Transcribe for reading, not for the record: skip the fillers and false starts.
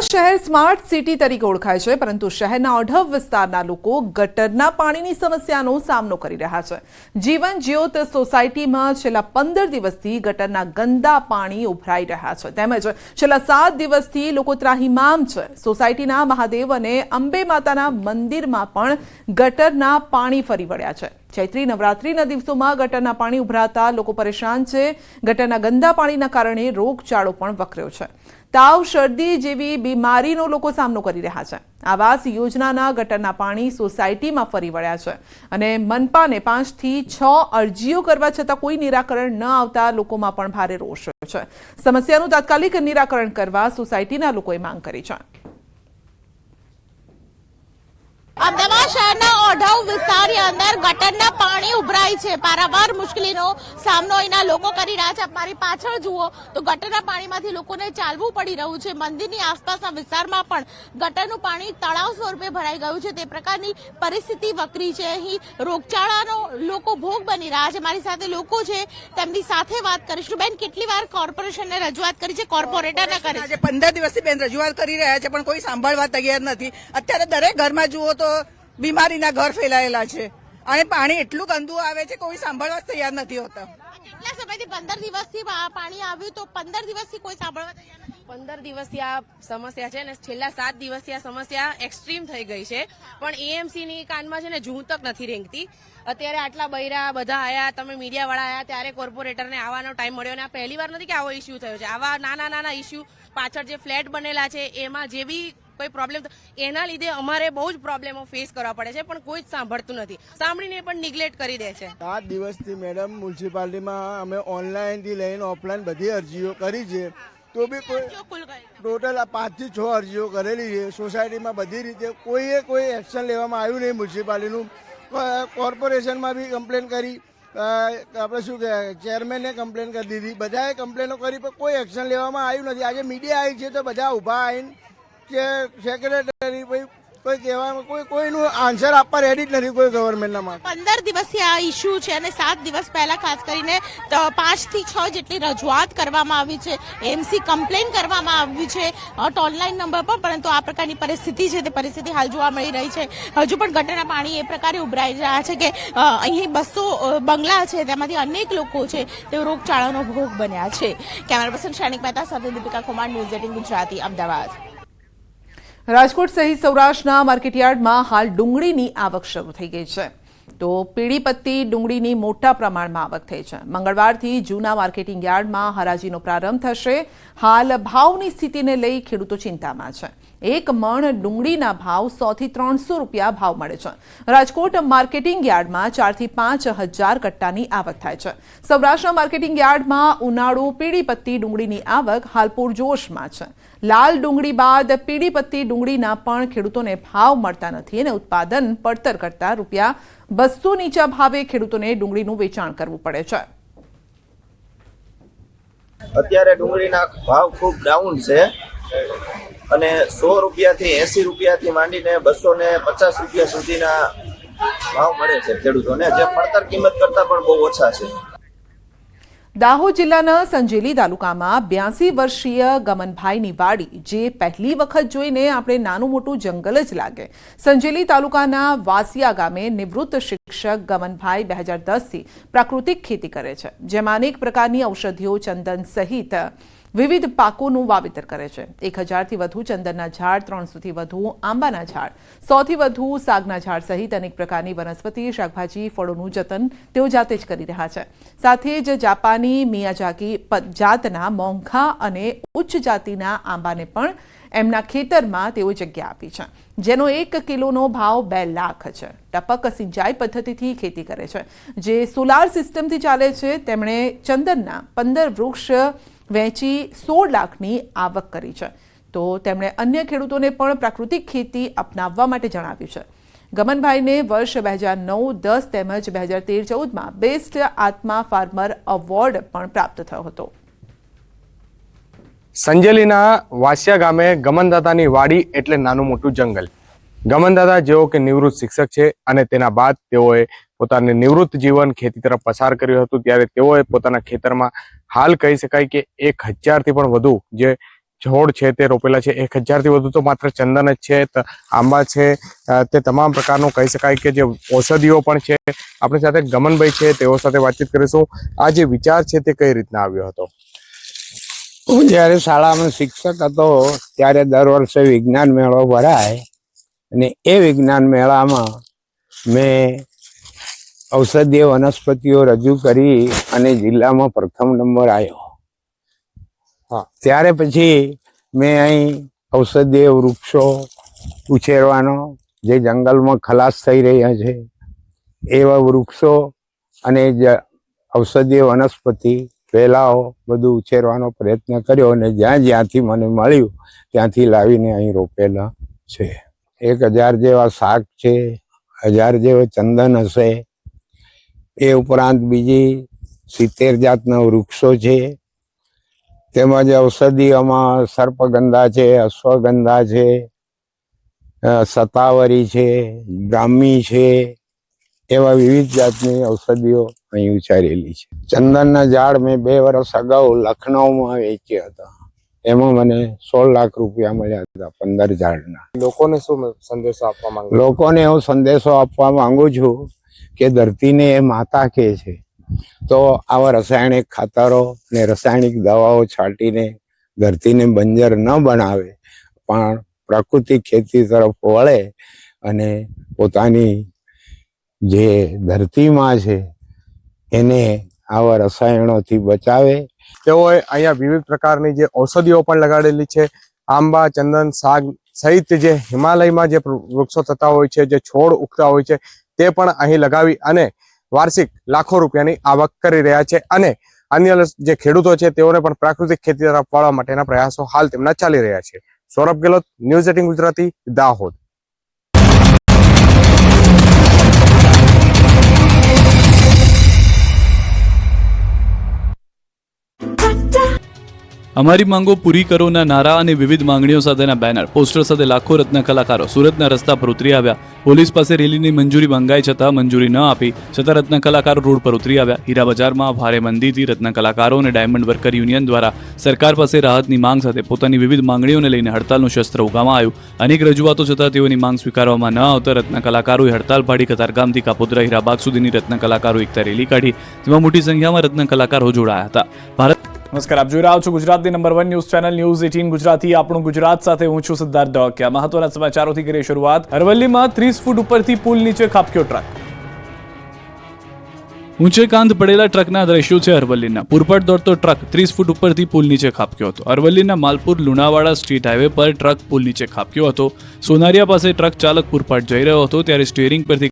અમદાવાદ શહેર smart city તરીકે ઓળખાય છે, પરંતુ શહેરના અઢવ વિસ્તારના લોકો ગટરના પાણીની સમસ્યાનો સામનો કરી રહ્યા છે। જીવન જ્યોત સોસાયટીમાં છેલ્લા 15 દિવસથી ગટરના ગંદા પાણી ઉભરાઈ રહ્યા છે, તેમજ છેલ્લા 7 દિવસથી લોકો ત્રાહિમામ છે। સોસાયટીના મહાદેવ અને અંબે માતાના મંદિરમાં પણ ગટરના પાણી ફરી વળ્યા છે। ચૈત્રી નવરાત્રીના દિવસોમાં ગટરના પાણી ઉભરાતા લોકો પરેશાન છે। ગટરના ગંદા પાણીના કારણે રોગચાળો પણ વકર્યો છે। તાવ, શરદી જેવી બીમારીનો લોકો સામનો કરી રહ્યા છે। આવાસ યોજનાના ગટરના પાણી સોસાયટીમાં ફરી વળ્યા છે અને મનપાને 5 થી 6 અરજીઓ કરવા છતાં કોઈ નિરાકરણ ન આવતા લોકોમાં પણ ભારે રોષ છે। સમસ્યાનું તાત્કાલિક નિરાકરણ કરવા સોસાયટીના લોકોએ માંગ કરી છે। અમદાવાદ શહેરના ઓઢવ વિસ્તારની અંદર ગટરના પાણી ઉભરાય છે। પારાવાર મુશ્કેલીનો સામનો અહીંના લોકો કરી રહ્યા છે। અમારી પાછળ જુઓ તો ગટરના પાણીમાંથી લોકોને ચાલવું પડી રહ્યું છે। મંદિરની આસપાસના વિસ્તારમાં પણ ગટરનું પાણી તળાવ સ્વરૂપે ભરાઈ ગયું છે। તે પ્રકારની પરિસ્થિતિ વકરી છે। અહીં રોગચાળાનો લોકો ભોગ બની રહ્યા છે। મારી સાથે લોકો છે, તેમની સાથે વાત કરીશું। બેન, કેટલી વાર કોર્પોરેશનને રજૂઆત કરી છે? કોર્પોરેટરને કરી છે? 15 દિવસથી બેન રજૂઆત કરી રહ્યા છે, પણ કોઈ સાંભળવા તૈયાર નથી। અત્યારે દરેક ઘરમાં જુઓ તો બીમારીના ઘર ફેલાયેલા છે અને પાણી એટલું ગંદુ આવે છે, કોઈ સાંભળવા તૈયાર નથી હોતા। કેટલા સમયથી 15 દિવસથી પાણી આવ્યું, તો 15 દિવસથી કોઈ સાંભળવા તૈયાર નથી? 15 દિવસથી આ સમસ્યા છે ને છેલ્લા 7 દિવસથી આ સમસ્યા એક્સ્ટ્રીમ થઈ ગઈ છે, પણ એએમસી ની કાનમાં છે ને જૂં તક નથી રેંગતી। અત્યારે આટલા બૈરા બધા આયા, તમે મીડિયા વાળા આયા, ત્યારે કોર્પોરેટરને આવવાનો ટાઈમ મળ્યો અને આ પહેલી વાર નથી કે આવો ઇસ્યુ થયો છે। આવા નાના ઇસ્યુ પાછળ જે ફ્લેટ બનેલા છે એમાં જે બી કોઈ પ્રોબ્લેમ, એના લીધે અમારે બહુ જ પ્રોબ્લેમો ફેસ કરવા પડે છે, પણ કોઈ જ સાંભળતું નથી। સાંભળીને પણ નિગ્લેક્ટ કરી દે છે। 7 દિવસથી મેડમ મ્યુનિસિપાલિટીમાં અમે ઓનલાઈનથી લઈને ઓફલાઈન બધી અરજીઓ કરી છે, તો બી કોઈ ટોટલ 5 થી 6 અરજીઓ કરેલી છે। સોસાયટીમાં બધી રીતે કોઈ એક્શન લેવામાં આવ્યું નહીં। મ્યુનિસિપાલિટીનું કોર્પોરેશનમાં બી કમ્પ્લેન કરી, આપણે શું કહેવાય, ચેરમેનને કમ્પ્લેન કરી દીધી, બધાએ કમ્પ્લેનો કરી, પણ કોઈ એક્શન લેવામાં આવ્યું નથી। આજે મીડિયા આવી છે તો બધા ઊભા આવીને કે સેક્રેટરી કોઈ કહેવામાં કોઈનું આન્સર આપવા રેડી જ નથી કોઈ ગવર્મેન્ટના માટે। 15 દિવસથી આ ઇસ્યુ છે અને 7 દિવસ પહેલા ખાસ કરીને 5 થી 6 જેટલી રજૂઆત કરવામાં આવી છે। એમસી કમ્પ્લેન કરવામાં આવી છે ઓનલાઈન નંબર પર, પરંતુ આ પ્રકારની પરિસ્થિતિ છે તે પરિસ્થિતિ હાલ જોવા મળી રહી છે। હજુ પણ ગટરના પાણી એ પ્રકારે ઉભરાઈ રહ્યા છે કે અહીં 200 બંગલા છે, તેમાંથી અનેક લોકો છે તેઓ રોગચાળાનો ભોગ બન્યા છે। કેમેરા પર્સન શૈનિક મહેતા સાથે દીપિકા કુમાર, ન્યૂઝ 18 ગુજરાતી, અમદાવાદ। રાજકોટ સહિત સૌરાષ્ટ્રના માર્કેટયાર્ડમાં હાલ ડુંગળીની આવક શરૂ થઈ ગઈ છે, તો પીળી પત્તી ડુંગળીની મોટા પ્રમાણમાં આવક થઈ છે। મંગળવારથી જૂના માર્કેટિંગ યાર્ડમાં હરાજીનો પ્રારંભ થશે। હાલ ભાવની સ્થિતિને લઈ ખેડૂતો ચિંતામાં છે। 1 મણ ડુંગળીના ભાવ 100 થી 300 રૂપિયા ભાવ મળે છે। રાજકોટ માર્કેટિંગ યાર્ડમાં 4 થી 5 હજાર કટ્ટાની આવક થાય છે। સૌરાષ્ટ્રના માર્કેટિંગ યાર્ડમાં ઉનાળુ પીળી પત્તી ડુંગળીની આવક હાલ પૂરજોશમાં છે। લાલ ડુંગળી બાદ પીળી પત્તી ડુંગળીના પણ ખેડૂતોને ભાવ મળતા નથી અને ઉત્પાદન પડતર કરતા રૂપિયા 200 નીચા ભાવે ખેડૂતોને ડુંગળીનું વેચાણ કરવું પડે છે। અત્યારે ડુંગળીના ભાવ ખૂબ ડાઉન છે અને 100 રૂપિયાથી 80 રૂપિયાથી માંડીને 250 રૂપિયા સુધીના ભાવ મળે છે ખેડૂતોને, જે પડતર કિંમત કરતા પણ બહુ ઓછા છે। દાહોદ જિલ્લાના સંજેલી તાલુકામાં 82 વર્ષીય ગમનભાઈની વાડી, જે પહેલી વખત જોઈને આપણે નાનું મોટું જંગલ જ લાગે। સંજેલી તાલુકાના વાસિયા ગામે નિવૃત્ત શિક્ષક ગમનભાઈ 2010થી પ્રાકૃતિક ખેતી કરે છે, જેમાં અનેક પ્રકારની ઔષધિઓ, ચંદન સહિત વિવિધ પાકોનું વાવેતર કરે છે। 1000 થી વધુ ચંદનના ઝાડ, 300 થી વધુ આંબાના ઝાડ, 100 થી વધુ સાગના ઝાડ સહિત અનેક પ્રકારની વનસ્પતિ, શાકભાજી, ફળોનું જતન તેઓ જાતે જ કરી રહ્યા છે। સાથે જ જાપાની મિયાઝાકી જાતના મોંઘા અને ઉચ્ચ જાતિના આંબાને પણ એમના ખેતરમાં તેઓ જગ્યા આપી છે, જેનો 1 કિલોનો ભાવ 2 લાખ છે। ટપક સિંચાઈ પદ્ધતિથી ખેતી કરે છે, જે સોલાર સિસ્ટમથી ચાલે છે। તેમણે ચંદનના 15 વૃક્ષ વેચી 16 લાખની આવક કરી છે, તો તેમણે અન્ય ખેડૂતોને પણ પ્રાકૃતિક ખેતી અપનાવવા માટે જણાવ્યું છે। ગમનભાઈને વર્ષ 2009-10 તેમજ 2013-14માં બેસ્ટ આત્મા ફાર્મર એવોર્ડ પણ પ્રાપ્ત થયો હતો। સંજેલીના વાસિયા ગામે ગમનદાદાની વાડી એટલે નાનું મોટું જંગલ। ગમનદાદા જેઓ કે નિવૃત્ત શિક્ષક છે અને તેના બાદ તેઓએ પોતાનું નિવૃત્ત જીવન ખેતી તરફ પસાર કર્યું હતું, ત્યારે તેઓએ પોતાના ખેતરમાં હાલ કહી શકાય કે 1000 થી પણ વધુ જે છોડ છે તે રોપેલા છે. 1000થી વધુ તો માત્ર ચંદન જ છે, આંબા છે, તે તમામ પ્રકારનું કહી શકાય કે જે ઔષધિઓ પણ છે. આપણી સાથે ગમનભાઈ છે, તેઓ સાથે વાતચીત કરીશું. આ જે વિચાર છે તે કઈ રીતના આવ્યો હતો? હું જ્યારે શાળામાં શિક્ષક હતો ત્યારે દર વર્ષે વિજ્ઞાન મેળો ભરાય અને એ વિજ્ઞાન મેળામાં મેં ઔષધીય વનસ્પતિઓ રજૂ કરી અને જિલ્લામાં પ્રથમ નંબર આવ્યો. હા, ત્યારે પછી મેં અહીં ઔષધીય વૃક્ષો ઉછેરવાનો, જે જંગલમાં ખલાસ થઈ રહ્યા છે એવા વૃક્ષો અને ઔષધીય વનસ્પતિ વેલાઓ બધું ઉછેરવાનો પ્રયત્ન કર્યો અને જ્યાંથી મને મળ્યું ત્યાંથી લાવીને અહીં રોપેલા છે. 1000 જેવા શાક છે, 1000 જેવા ચંદન હશે. એ ઉપરાંત બીજી 70 જાતના વૃક્ષો છે. તેમજ ઔષધિઓમાં સર્પગંધા છે, અશ્વગંધા છે, સતાવરી છે, બ્રાહ્મી છે, એવા વિવિધ જાતની ઔષધિઓ અહીં ઉછારેલી છે. ચંદનના ઝાડ મેં 2 વર્ષ અગાઉ લખનઉમાં વેચ્યા હતા. એમાં મને 16 લાખ રૂપિયા મળ્યા હતા 15 ઝાડના. લોકોને શું સંદેશો આપવા માંગો? લોકોને એવો સંદેશો આપવા માંગુ છું કે ધરતીને એ માતા કહે છે, તો આવા રાસાયણિક ખાતરો ને રાસાયણિક દવાઓ છાંટીને ધરતીને બંજર ન બનાવે, પણ પ્રાકૃતિક ખેતી તરફ વળે અને પોતાની જે ધરતીમાં છે એને આવા રસાયણોથી બચાવે. તેઓએ અહીંયા વિવિધ પ્રકારની જે ઔષધિઓ પણ લગાડેલી છે. આંબા, ચંદન, સાગ સહિત જે હિમાલયમાં જે વૃક્ષો થતા હોય છે, જે છોડ ઉગતા હોય છે, તે પણ અહીં લગાવી અને વાર્ષિક લાખો રૂપિયાની આવક કરી રહ્યા છે. અને અન્ય જે ખેડૂતો છે તેઓને પણ પ્રાકૃતિક ખેતી તરફ વળવા માટેના પ્રયાસો હાલ તેમના ચાલી રહ્યા છે. સૌરભ ગેહલોત, ન્યૂઝ 18 ગુજરાતી, દાહોદ. અમારી માંગો પૂરી કરોના નારા અને વિવિધ માંગણીઓ સાથેના બેનર, પોસ્ટર સાથે લાખો રત્ન કલાકારો સુરતના રસ્તા પર ઉતરી આવ્યા. પોલીસ પાસે રેલીની મંજૂરી મંગાઈ છતાં મંજૂરી ન આપી છતાં રત્ન કલાકારો રોડ પર ઉતરી આવ્યા. હીરા બજારમાં ભારે મંદીથી રત્ન કલાકારો અને ડાયમંડ વર્કર યુનિયન દ્વારા સરકાર પાસે રાહતની માંગ સાથે પોતાની વિવિધ માંગણીઓને લઈને હડતાલનું શસ્ત્ર ઉગામમાં આવ્યું. અનેક રજૂઆતો છતાં તેઓની માંગ સ્વીકારવામાં ન આવતા રત્ન કલાકારોએ હડતાલ પાડી કતારગામથી કાપોદ્રા હીરાબાગ સુધીની રત્ન કલાકારો એકતા રેલી કાઢી. તેમાં મોટી સંખ્યામાં રત્ન કલાકારો જોડાયા હતા. નમસ્કાર, આપ જોઈ રહ્યા છો ગુજરાતની number 1 news channel news 18 Gujarati. આપણું ગુજરાત સાથે હું છું સિદ્ધાર્થ દોકિયા. મહત્વના સમાચારોથી કરીએ શરૂઆત. અરવલ્લીમાં 30 ફૂટ ઉપરથી પુલ નીચે ખાબક્યો ટ્રક. ઊંચે કાંધ પડેલા ટ્રકના દ્રશ્યો છે અરવલ્લીના. પૂરપાટ દોડતો ટ્રક 30 ફૂટ ઉપરથી પુલ નીચે ખાબક્યો હતો. અરવલ્લીના માલપુર લુણાવાડા સ્ટ્રીટ હાઈવે પર ટ્રક પુલ નીચે ખાબક્યો હતો. સોનારિયા પાસે ટ્રક ચાલક પૂરપાટ જઈ રહ્યો હતો ત્યારે સ્ટીયરિંગ પરથી